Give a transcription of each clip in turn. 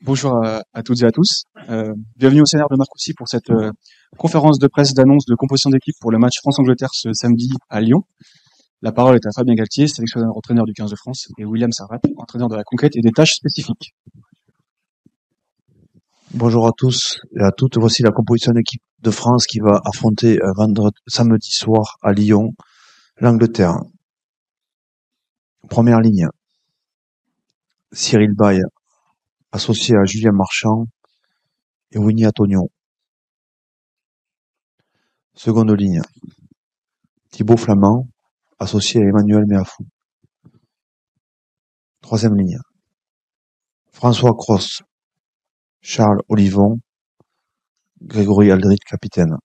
Bonjour à toutes et à tous. Bienvenue au CNR de Marcoussis pour cette conférence de presse d'annonce de composition d'équipe pour le match France-Angleterre ce samedi à Lyon. La parole est à Fabien Galtier, sélectionneur entraîneur du 15 de France, et William Servat, entraîneur de la conquête et des tâches spécifiques. Bonjour à tous et à toutes. Voici la composition d'équipe de France qui va affronter samedi soir à Lyon l'Angleterre. Première ligne, Cyril Baille, associé à Julien Marchand et Winnie Antonio. Seconde ligne, Thibaut Flamand, associé à Emmanuel Meafou. Troisième ligne, François Cros, Charles Olivon, Grégory Aldrit, capitaine.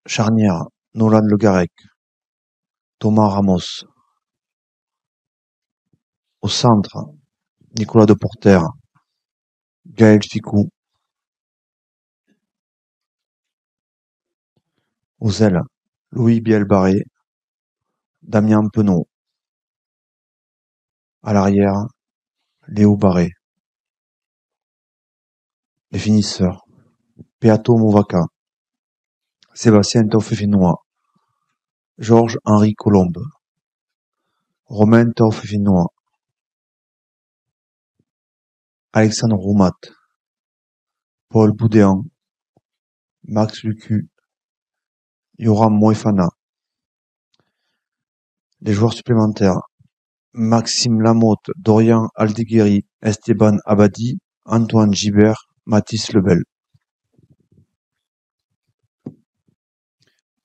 Charnière, Nolan Le Garec, Thomas Ramos. Au centre, Nicolas Deporter, Gaël Ficou. Aux ailes, Louis Biel-Barré, Damien Penaud. À l'arrière, Léo Barré. Les finisseurs, Beato Movaca, Sébastien Taufefinois, Georges-Henri Colombe, Romain Taufefinois, Alexandre Roumat, Paul Boudéan, Max Lucu, Yoram Moefana. Les joueurs supplémentaires, Maxime Lamotte, Dorian Aldeguerri, Esteban Abadi, Antoine Gibert, Mathis Lebel.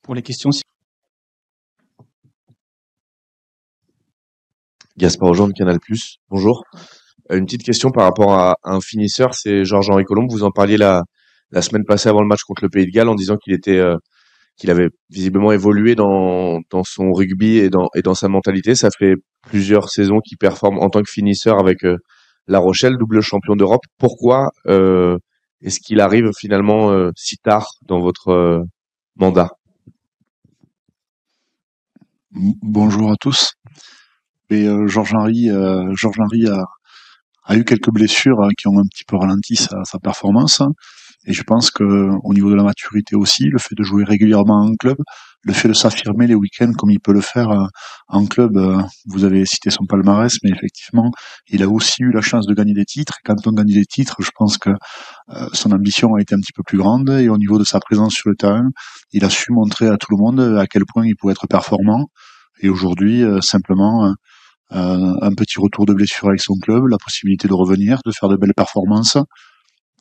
Pour les questions, Gaspard Ojean de Canal+. Bonjour. Une petite question par rapport à un finisseur, c'est Georges-Henri Colombe. Vous en parliez la semaine passée avant le match contre le Pays de Galles en disant qu'il avait visiblement évolué dans son rugby et dans sa mentalité. Ça fait plusieurs saisons qu'il performe en tant que finisseur avec La Rochelle, double champion d'Europe. Pourquoi est-ce qu'il arrive finalement si tard dans votre mandat? Bonjour à tous. Et Georges-Henri a eu quelques blessures qui ont un petit peu ralenti sa performance. Et je pense que au niveau de la maturité aussi, le fait de jouer régulièrement en club, le fait de s'affirmer les week-ends comme il peut le faire en club, vous avez cité son palmarès, mais effectivement, il a aussi eu la chance de gagner des titres. Et quand on gagne des titres, je pense que son ambition a été un petit peu plus grande. Et au niveau de sa présence sur le terrain, il a su montrer à tout le monde à quel point il pouvait être performant. Et aujourd'hui, simplement, un petit retour de blessure avec son club, la possibilité de revenir, de faire de belles performances.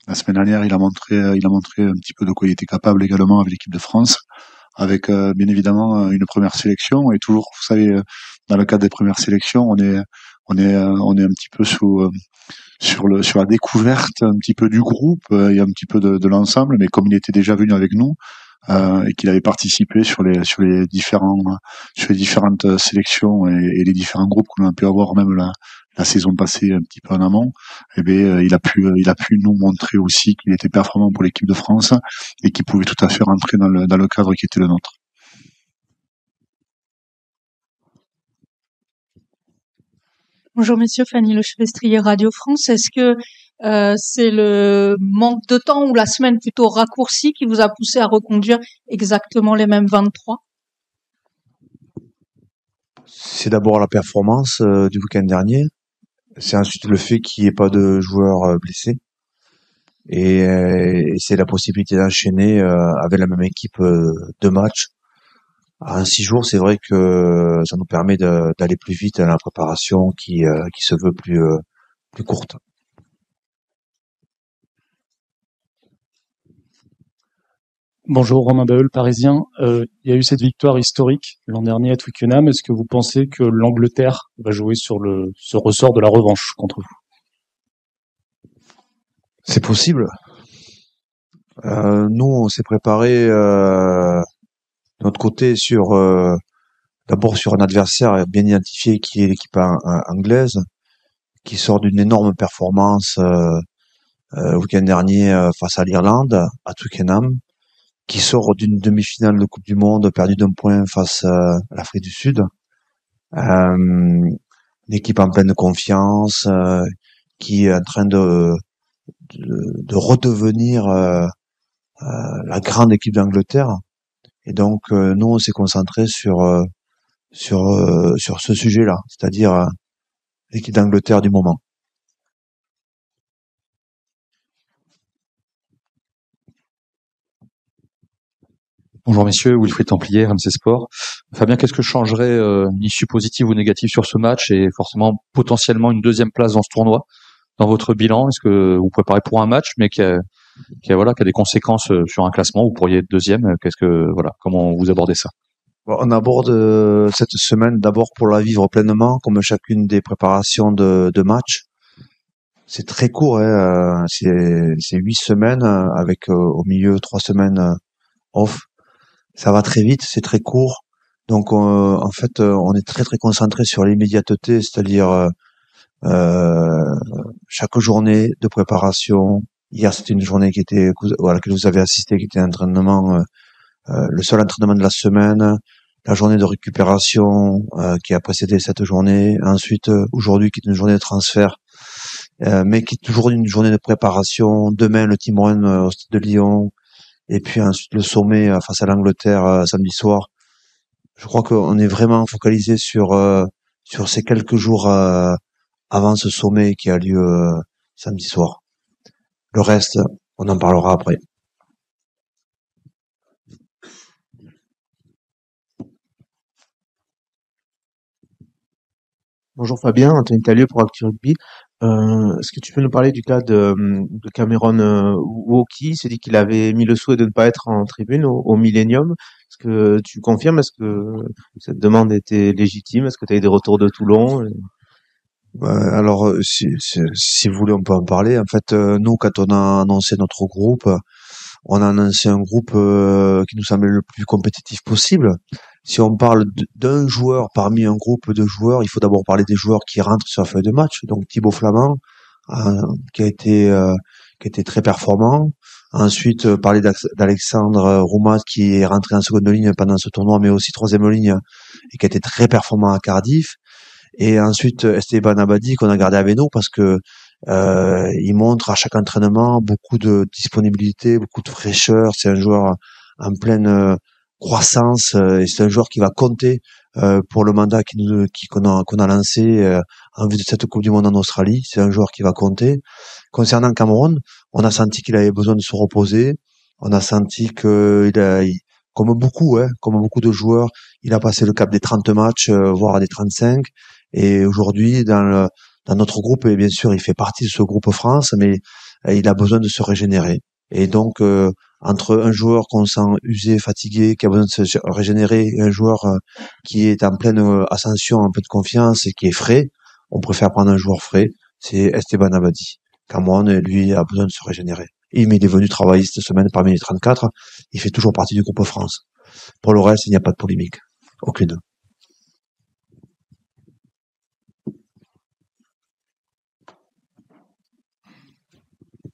La semaine dernière, il a montré un petit peu de quoi il était capable également avec l'équipe de France, avec bien évidemment une première sélection. Et toujours, vous savez, dans le cadre des premières sélections, on est un petit peu sur la découverte un petit peu du groupe et un petit peu de l'ensemble. Mais comme il était déjà venu avec nous et qu'il avait participé sur les différentes sélections et les différents groupes qu'on a pu avoir même la saison passée un petit peu en amont, eh bien, il a pu nous montrer aussi qu'il était performant pour l'équipe de France et qu'il pouvait tout à fait rentrer dans le cadre qui était le nôtre. Bonjour messieurs, Fanny Le Chevestrier, Radio France. Est-ce que c'est le manque de temps ou la semaine plutôt raccourcie qui vous a poussé à reconduire exactement les mêmes 23? C'est d'abord la performance du week-end dernier. C'est ensuite le fait qu'il n'y ait pas de joueurs blessés. Et c'est la possibilité d'enchaîner avec la même équipe deux matchs. En 6 jours, c'est vrai que ça nous permet d'aller plus vite dans la préparation qui se veut plus courte. Bonjour, Romain Baeul, Parisien. Il y a eu cette victoire historique l'an dernier à Twickenham. Est-ce que vous pensez que l'Angleterre va jouer sur ce ressort de la revanche contre vous? C'est possible. Nous, on s'est préparé de notre côté d'abord sur un adversaire bien identifié qui est l'équipe anglaise, qui sort d'une énorme performance le week-end dernier face à l'Irlande, à Twickenham, qui sort d'une demi-finale de Coupe du Monde perdue d'un point face à l'Afrique du Sud. une équipe en pleine confiance, qui est en train de redevenir la grande équipe d'Angleterre. Et donc nous on s'est concentré sur ce sujet-là, c'est-à-dire l'équipe d'Angleterre du moment. Bonjour messieurs, Wilfried Templier, RMC Sport. Fabien, qu'est-ce que changerait une issue positive ou négative sur ce match et forcément potentiellement une deuxième place dans ce tournoi dans votre bilan? Est-ce que vous préparez pour un match mais qui a des conséquences sur un classement? Vous pourriez être deuxième. Comment vous abordez ça? On aborde cette semaine d'abord pour la vivre pleinement, comme chacune des préparations de match. C'est très court, hein, c'est 8 semaines avec au milieu 3 semaines off. Ça va très vite, c'est très court. Donc en fait, on est très très concentré sur l'immédiateté, c'est-à-dire chaque journée de préparation. Hier, c'était une journée à laquelle vous avez assisté, qui était un entraînement, le seul entraînement de la semaine. La journée de récupération qui a précédé cette journée. Ensuite, aujourd'hui, qui est une journée de transfert, mais qui est toujours une journée de préparation. Demain, le team run au Stade de Lyon. Et puis ensuite, le sommet face à l'Angleterre samedi soir. Je crois qu'on est vraiment focalisé sur ces quelques jours avant ce sommet qui a lieu samedi soir. Le reste, on en parlera après. Bonjour Fabien, Anthony Talieu pour Actu Rugby. Est-ce que tu peux nous parler du cas de Cameron Wauquiez? Il s'est dit qu'il avait mis le souhait de ne pas être en tribune au Millennium. Est-ce que tu confirmes? Est-ce que cette demande était légitime? Est-ce que tu as eu des retours de Toulon? Alors, si vous voulez, on peut en parler. En fait, nous, quand on a annoncé notre groupe, on a annoncé un groupe qui nous semblait le plus compétitif possible. Si on parle d'un joueur parmi un groupe de joueurs, il faut d'abord parler des joueurs qui rentrent sur la feuille de match. Donc Thibaut Flamand, qui a été très performant. Ensuite, parler d'Alexandre Roumat, qui est rentré en seconde ligne pendant ce tournoi, mais aussi troisième ligne, et qui a été très performant à Cardiff. Et ensuite, Esteban Abadi, qu'on a gardé avec nous, parce que il montre à chaque entraînement beaucoup de disponibilité, beaucoup de fraîcheur. C'est un joueur en pleine croissance, et c'est un joueur qui va compter pour le mandat qu'on a lancé en vue de cette Coupe du Monde en Australie. C'est un joueur qui va compter. Concernant Cameron, on a senti qu'il avait besoin de se reposer. On a senti que comme beaucoup de joueurs, il a passé le cap des 30 matchs, voire des 35. Et aujourd'hui, dans notre groupe, et bien sûr, il fait partie de ce groupe France, mais il a besoin de se régénérer. Et donc, entre un joueur qu'on sent usé, fatigué, qui a besoin de se régénérer, et un joueur qui est en pleine ascension, en pleine confiance et qui est frais, on préfère prendre un joueur frais. C'est Esteban Abadi. Cameron, lui, a besoin de se régénérer. Mais il est venu travailler cette semaine parmi les 34. Il fait toujours partie du groupe France. Pour le reste, il n'y a pas de polémique. Aucune.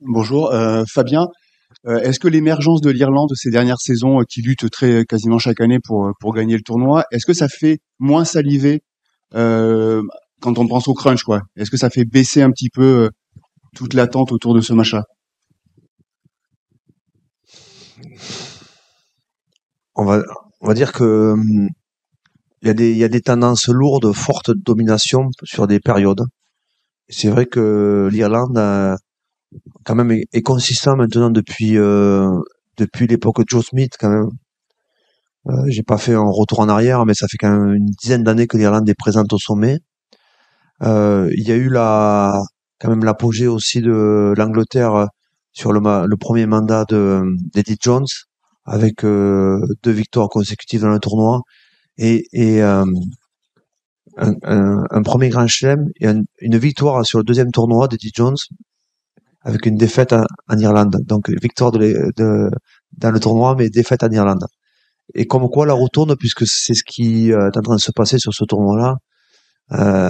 Bonjour, Fabien. Est-ce que l'émergence de l'Irlande de ces dernières saisons, qui lutte quasiment chaque année pour gagner le tournoi, est-ce que ça fait moins saliver quand on pense au crunch, quoi? Est-ce que ça fait baisser un petit peu toute l'attente autour de ce match-là? On va dire que il y a des tendances lourdes, fortes de domination sur des périodes. C'est vrai que l'Irlande quand même est consistant maintenant depuis l'époque de Joe Smith quand même. J'ai pas fait un retour en arrière, mais ça fait quand même une dizaine d'années que l'Irlande est présente au sommet. Il y a eu quand même l'apogée aussi de l'Angleterre sur le premier mandat d'Eddie Jones, avec 2 victoires consécutives dans le tournoi et un premier grand chelem et une victoire sur le deuxième tournoi d'Eddie Jones, avec une défaite en Irlande. Donc victoire dans le tournoi, mais défaite en Irlande. Et comme quoi la retourne, puisque c'est ce qui est en train de se passer sur ce tournoi-là.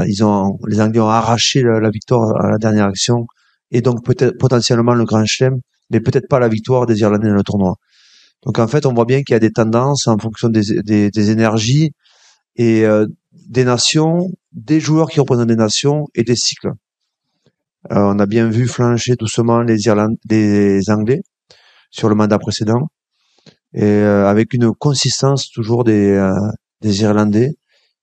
Les Anglais ont arraché la victoire à la dernière action, et donc peut-être potentiellement le grand chelem, mais peut-être pas la victoire des Irlandais dans le tournoi. Donc en fait, on voit bien qu'il y a des tendances en fonction des énergies et des nations des joueurs qui représentent des nations et des cycles. On a bien vu flancher doucement les Anglais sur le mandat précédent, et avec une consistance toujours des Irlandais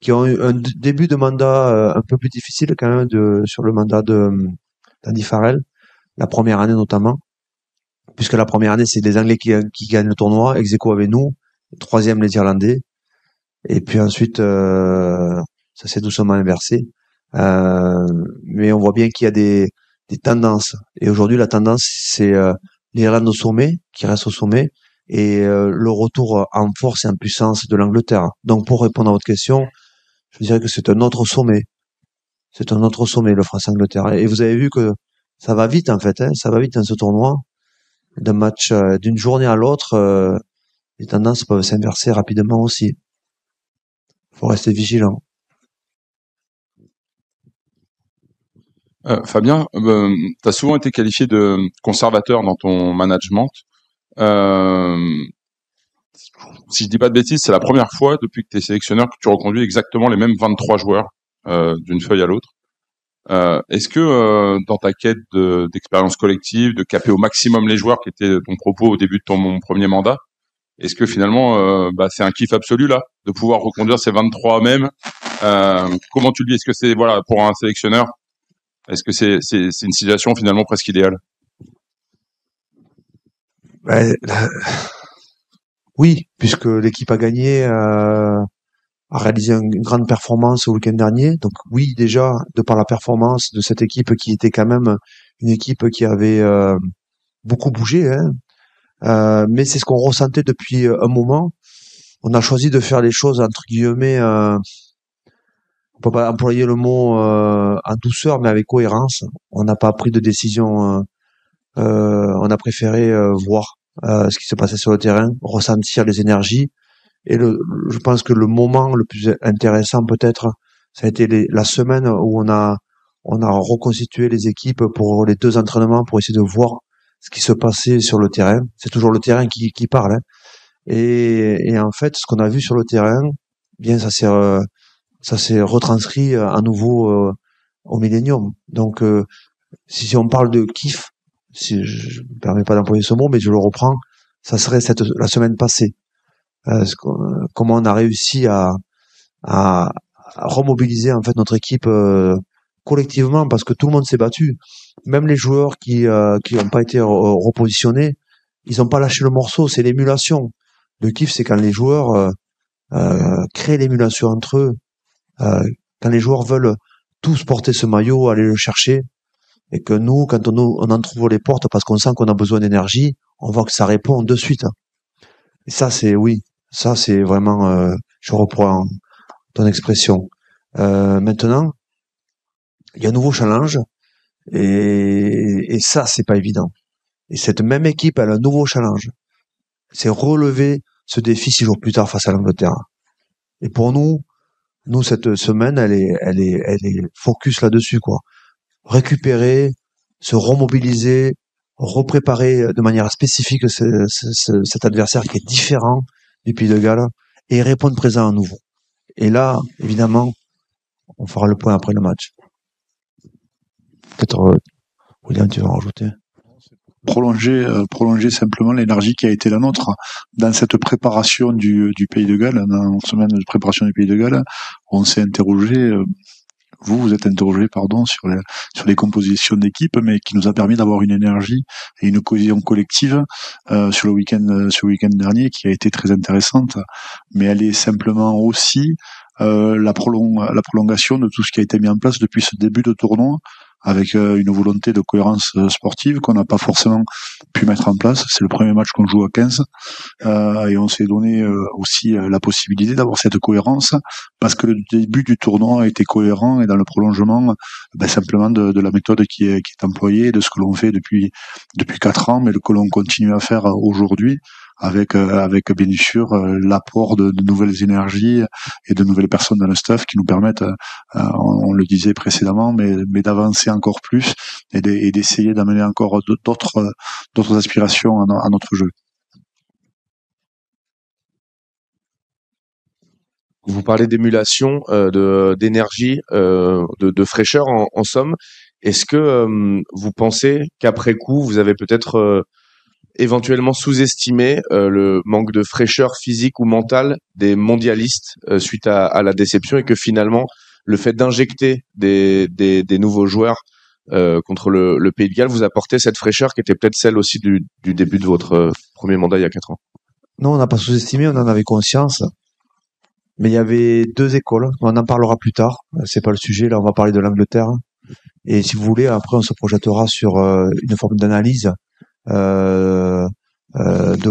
qui ont eu un début de mandat un peu plus difficile quand même sur le mandat d'Andy Farrell, la première année notamment, puisque la première année c'est les Anglais qui gagnent le tournoi, ex aequo avec nous, troisième les Irlandais, et puis ensuite ça s'est doucement inversé, mais on voit bien qu'il y a des tendances, et aujourd'hui la tendance c'est l'Irlande au sommet, qui reste au sommet, et le retour en force et en puissance de l'Angleterre. Donc pour répondre à votre question, je dirais que c'est un autre sommet. C'est un autre sommet, le France-Angleterre. Et vous avez vu que ça va vite, en fait, hein, ça va vite dans ce tournoi. D'un match, d'une journée à l'autre, les tendances peuvent s'inverser rapidement aussi. Faut rester vigilant. Fabien, tu as souvent été qualifié de conservateur dans ton management. Si je dis pas de bêtises, c'est la première fois depuis que tu es sélectionneur que tu reconduis exactement les mêmes 23 joueurs d'une feuille à l'autre. Est-ce que dans ta quête d'expérience collective, de caper au maximum les joueurs, qui était ton propos au début de ton premier mandat, est-ce que finalement c'est un kiff absolu là de pouvoir reconduire ces 23 mêmes? Comment tu le vis? Est-ce que c'est pour un sélectionneur, est-ce que c'est une situation finalement presque idéale? Oui, puisque l'équipe a gagné, a réalisé une grande performance le week-end dernier. Donc oui, déjà, de par la performance de cette équipe qui était quand même une équipe qui avait beaucoup bougé, hein. Mais c'est ce qu'on ressentait depuis un moment. On a choisi de faire les choses entre guillemets, on peut pas employer le mot en douceur, mais avec cohérence. On n'a pas pris de décision, on a préféré voir ce qui se passait sur le terrain, ressentir les énergies. Et je pense que le moment le plus intéressant peut-être, ça a été la semaine où on a reconstitué les équipes pour les 2 entraînements pour essayer de voir ce qui se passait sur le terrain. C'est toujours le terrain qui parle, hein. Et en fait, ce qu'on a vu sur le terrain, bien ça s'est retranscrit à nouveau au Millennium. Donc si on parle de kiff, si je me permets pas d'employer ce mot, mais je le reprends, ça serait la semaine passée. Comment on a réussi à remobiliser en fait notre équipe collectivement, parce que tout le monde s'est battu, même les joueurs qui n'ont pas été repositionnés, ils n'ont pas lâché le morceau. C'est l'émulation. Le kiff, c'est quand les joueurs créent l'émulation entre eux, quand les joueurs veulent tous porter ce maillot, aller le chercher, et que nous, quand on en trouve les portes parce qu'on sent qu'on a besoin d'énergie, on voit que ça répond de suite. Et ça, c'est vraiment, je reprends ton expression. Maintenant, il y a un nouveau challenge, et ça, c'est pas évident. Et cette même équipe, elle a un nouveau challenge. C'est relever ce défi 6 jours plus tard face à l'Angleterre. Et pour nous, cette semaine, elle est focus là-dessus, quoi. Récupérer, se remobiliser, repréparer de manière spécifique cet adversaire qui est différent du Pays de Galles, et répondre présent à nouveau. Et là, évidemment, on fera le point après le match. Peut-être, William, tu vas en rajouter? Prolonger simplement l'énergie qui a été la nôtre dans cette préparation du Pays de Galles, dans une semaine de préparation du Pays de Galles. On s'est interrogé, vous êtes interrogé, sur les compositions d'équipe, mais qui nous a permis d'avoir une énergie et une cohésion collective sur le week-end dernier, qui a été très intéressante. Mais elle est simplement aussi la prolongation de tout ce qui a été mis en place depuis ce début de tournoi, avec une volonté de cohérence sportive qu'on n'a pas forcément pu mettre en place. C'est le premier match qu'on joue à 15, et on s'est donné aussi la possibilité d'avoir cette cohérence, parce que le début du tournoi a été cohérent, et dans le prolongement simplement de la méthode qui est employée, de ce que l'on fait depuis 4 ans, mais que l'on continue à faire aujourd'hui, avec bien sûr l'apport de nouvelles énergies et de nouvelles personnes dans le staff qui nous permettent, on le disait précédemment, mais d'avancer encore plus et d'essayer d'amener encore d'autres aspirations à notre jeu. vous parlez d'émulation, d'énergie, de fraîcheur en somme. Est-ce que vous pensez qu'après coup, vous avez peut-être éventuellement sous-estimé le manque de fraîcheur physique ou mentale des mondialistes suite à la déception, et que finalement, le fait d'injecter des nouveaux joueurs contre le Pays de Galles vous apportait cette fraîcheur qui était peut-être celle aussi du début de votre premier mandat il y a 4 ans? Non, on n'a pas sous-estimé, on en avait conscience. Mais il y avait deux écoles. On en parlera plus tard. C'est pas le sujet. Là, on va parler de l'Angleterre. Et si vous voulez, après, on se projettera sur une forme d'analyse de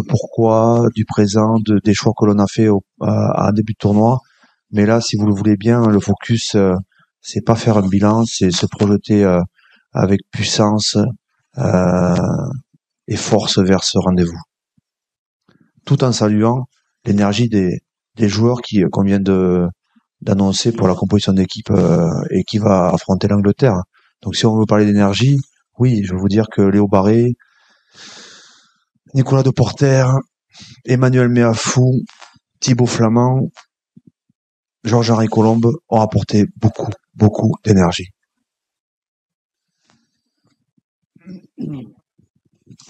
pourquoi, du présent, des choix que l'on a fait à début de tournoi. Mais là, si vous le voulez bien, le focus, c'est pas faire un bilan, c'est se projeter avec puissance et force vers ce rendez-vous, tout en saluant l'énergie des joueurs qu'on vient d'annoncer pour la composition d'équipe et qui va affronter l'Angleterre. Donc si on veut parler d'énergie, oui, je veux vous dire que Léo Barré, Nicolas Deporter, Emmanuel Meafou, Thibaut Flamand, Georges-Henri Colombe ont apporté beaucoup d'énergie.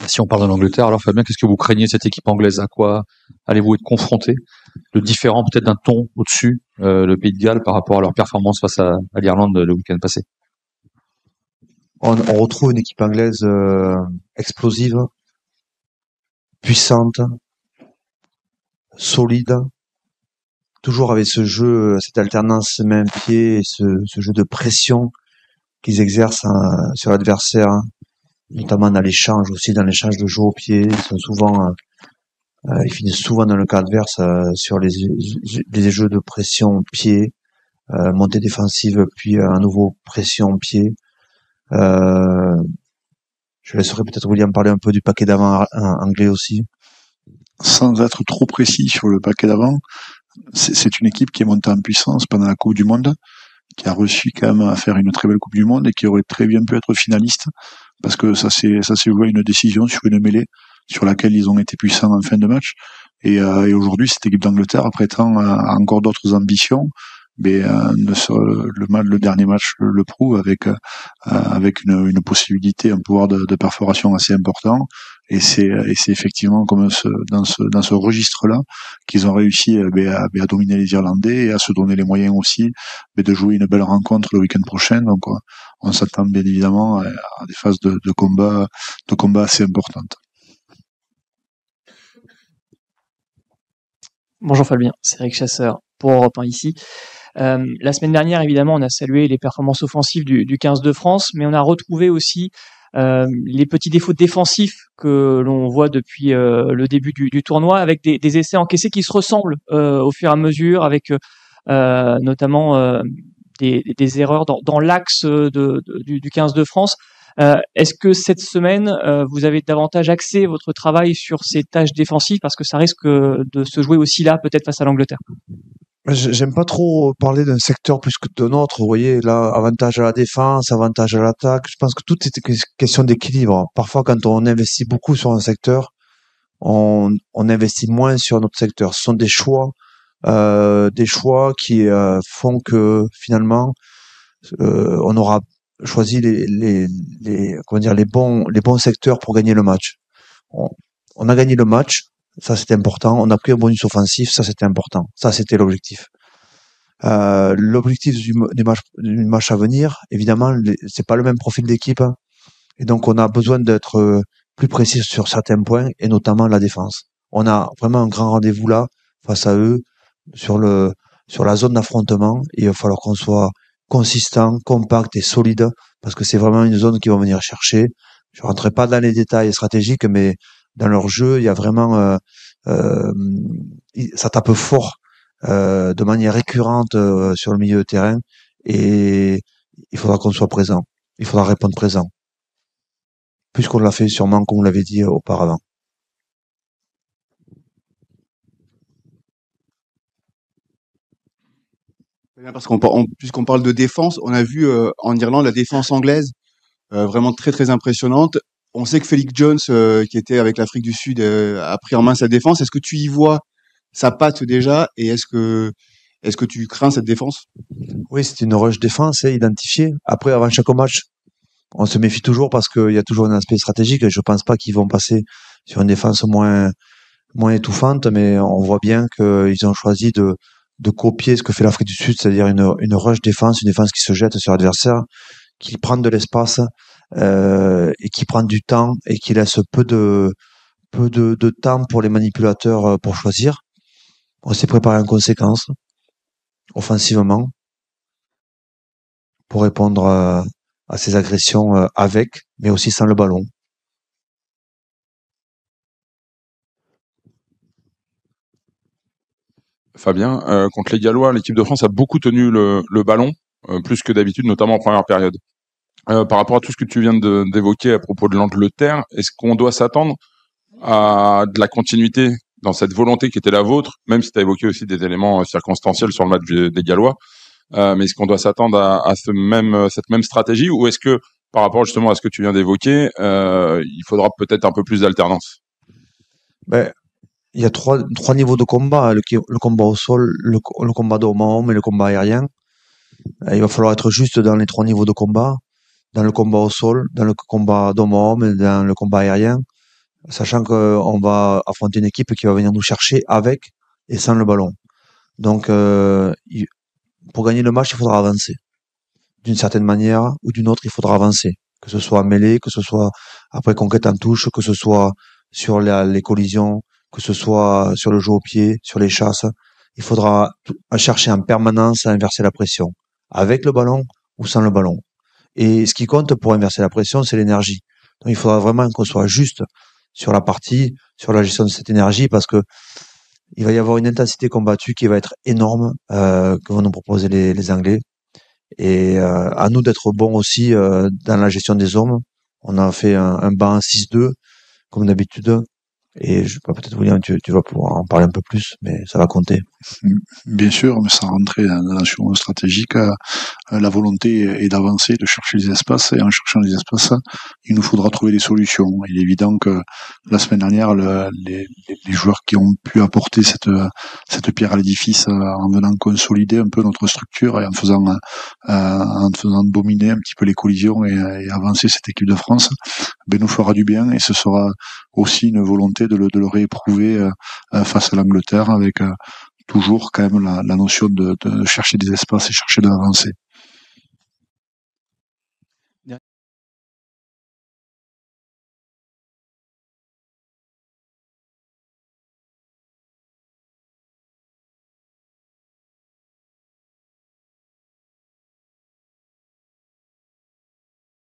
Si on parle de l'Angleterre, alors Fabien, qu'est-ce que vous craignez de cette équipe anglaise? À quoi allez-vous être confronté? Le différent peut-être d'un ton au-dessus, le Pays de Galles par rapport à leur performance face à l'Irlande le week-end passé? On retrouve une équipe anglaise explosive, puissante, solide, toujours avec ce jeu, cette alternance main-pied et ce jeu de pression qu'ils exercent sur l'adversaire, notamment dans l'échange aussi, dans l'échange de jeu au pied. Ils sont souvent, ils finissent souvent dans le cas adverse sur les jeux de pression pied, montée défensive, puis à nouveau pression pied. Je laisserai peut-être William parler un peu du paquet d'avant anglais aussi. Sans être trop précis sur le paquet d'avant, c'est une équipe qui est montée en puissance pendant la Coupe du Monde, qui a réussi quand même à faire une très belle Coupe du Monde et qui aurait très bien pu être finaliste, parce que ça s'est joué à une décision sur une mêlée sur laquelle ils ont été puissants en fin de match. Et aujourd'hui, cette équipe d'Angleterre prétend à encore d'autres ambitions, mais le dernier match le prouve, avec une possibilité, un pouvoir de perforation assez important. Et c'est effectivement comme dans ce registre-là qu'ils ont réussi à dominer les Irlandais et à se donner les moyens aussi de jouer une belle rencontre le week-end prochain. Donc on s'attend bien évidemment à des phases de combat assez importantes. Bonjour Fabien, c'est Eric Chasseur pour Europe 1 ici. La semaine dernière, évidemment, on a salué les performances offensives du 15 de France, mais on a retrouvé aussi les petits défauts défensifs que l'on voit depuis le début du tournoi, avec des essais encaissés qui se ressemblent au fur et à mesure, avec notamment des erreurs dans l'axe du 15 de France. Est-ce que cette semaine, vous avez davantage axé votre travail sur ces tâches défensives, parce que ça risque de se jouer aussi là, peut-être face à l'Angleterre? J'aime pas trop parler d'un secteur plus que d'un autre. Vous voyez, là, avantage à la défense, avantage à l'attaque. Je pense que tout est question d'équilibre. Parfois, quand on investit beaucoup sur un secteur, on investit moins sur notre secteur. Ce sont des choix qui font que finalement, on aura choisi les bons secteurs pour gagner le match. On a gagné le match. Ça, c'était important. On a pris un bonus offensif. Ça, c'était important. Ça, c'était l'objectif. L'objectif du match à venir, évidemment, c'est pas le même profil d'équipe. Et donc, on a besoin d'être plus précis sur certains points, et notamment la défense. On a vraiment un grand rendez-vous là, face à eux, sur la zone d'affrontement. Et il va falloir qu'on soit consistant, compact et solide, parce que c'est vraiment une zone qu'ils vont venir chercher. Je rentrerai pas dans les détails stratégiques, mais dans leur jeu, il y a vraiment ça tape fort de manière récurrente sur le milieu de terrain, et il faudra qu'on soit présent. Il faudra répondre présent, puisqu'on l'a fait sûrement, comme vous l'avez dit auparavant. Parce puisqu'on parle de défense, on a vu en Irlande la défense anglaise vraiment très très impressionnante. On sait que Felix Jones, qui était avec l'Afrique du Sud, a pris en main sa défense. Est-ce que tu y vois sa patte déjà, et est-ce que Est-ce que tu crains cette défense? Oui, c'est une rush défense, identifiée. Après, avant chaque match, on se méfie toujours parce qu'il y a toujours un aspect stratégique. Et je pense pas qu'ils vont passer sur une défense moins étouffante, mais on voit bien qu'ils ont choisi de copier ce que fait l'Afrique du Sud, c'est-à-dire une rush défense, une défense qui se jette sur l'adversaire, qui prend de l'espace, et qui prend du temps et qui laisse peu de temps pour les manipulateurs pour choisir. On s'est préparé en conséquence, offensivement, pour répondre à ces agressions avec, mais aussi sans le ballon. Fabien, contre les Gallois, l'équipe de France a beaucoup tenu le ballon, plus que d'habitude, notamment en première période. Par rapport à tout ce que tu viens d'évoquer à propos de l'Angleterre, est-ce qu'on doit s'attendre à de la continuité dans cette volonté qui était la vôtre, même si tu as évoqué aussi des éléments circonstanciels sur le match des Gallois, mais est-ce qu'on doit s'attendre à cette même stratégie, ou est-ce que, par rapport justement à ce que tu viens d'évoquer, il faudra peut-être un peu plus d'alternance? Ben, il y a trois niveaux de combat, le combat au sol, le combat d'homme et le combat aérien. Il va falloir être juste dans les 3 niveaux de combat, dans le combat au sol, dans le combat d'homme à homme et dans le combat aérien, sachant qu'on va affronter une équipe qui va venir nous chercher avec et sans le ballon. Donc, pour gagner le match, il faudra avancer. D'une certaine manière ou d'une autre, il faudra avancer. Que ce soit mêlé, que ce soit après conquête en touche, que ce soit sur les collisions, que ce soit sur le jeu au pied, sur les chasses. Il faudra chercher en permanence à inverser la pression, avec le ballon ou sans le ballon. Et ce qui compte pour inverser la pression, c'est l'énergie. Donc il faudra vraiment qu'on soit juste sur la partie, sur la gestion de cette énergie, parce que il va y avoir une intensité combattue qui va être énorme, que vont nous proposer les Anglais. Et à nous d'être bons aussi dans la gestion des hommes. On a fait un banc 6-2, comme d'habitude. Et je peux peut-être, William, tu vas pouvoir en parler un peu plus, mais ça va compter. Bien sûr, mais sans rentrer dans la notion stratégique, la volonté est d'avancer, de chercher les espaces, et en cherchant les espaces, il nous faudra trouver des solutions. Il est évident que la semaine dernière, les joueurs qui ont pu apporter cette pierre à l'édifice en venant consolider un peu notre structure et en faisant dominer un petit peu les collisions et avancer cette équipe de France, ben nous fera du bien, et ce sera aussi une volonté de le rééprouver face à l'Angleterre, avec toujours quand même la notion de chercher des espaces et chercher de l'avancer.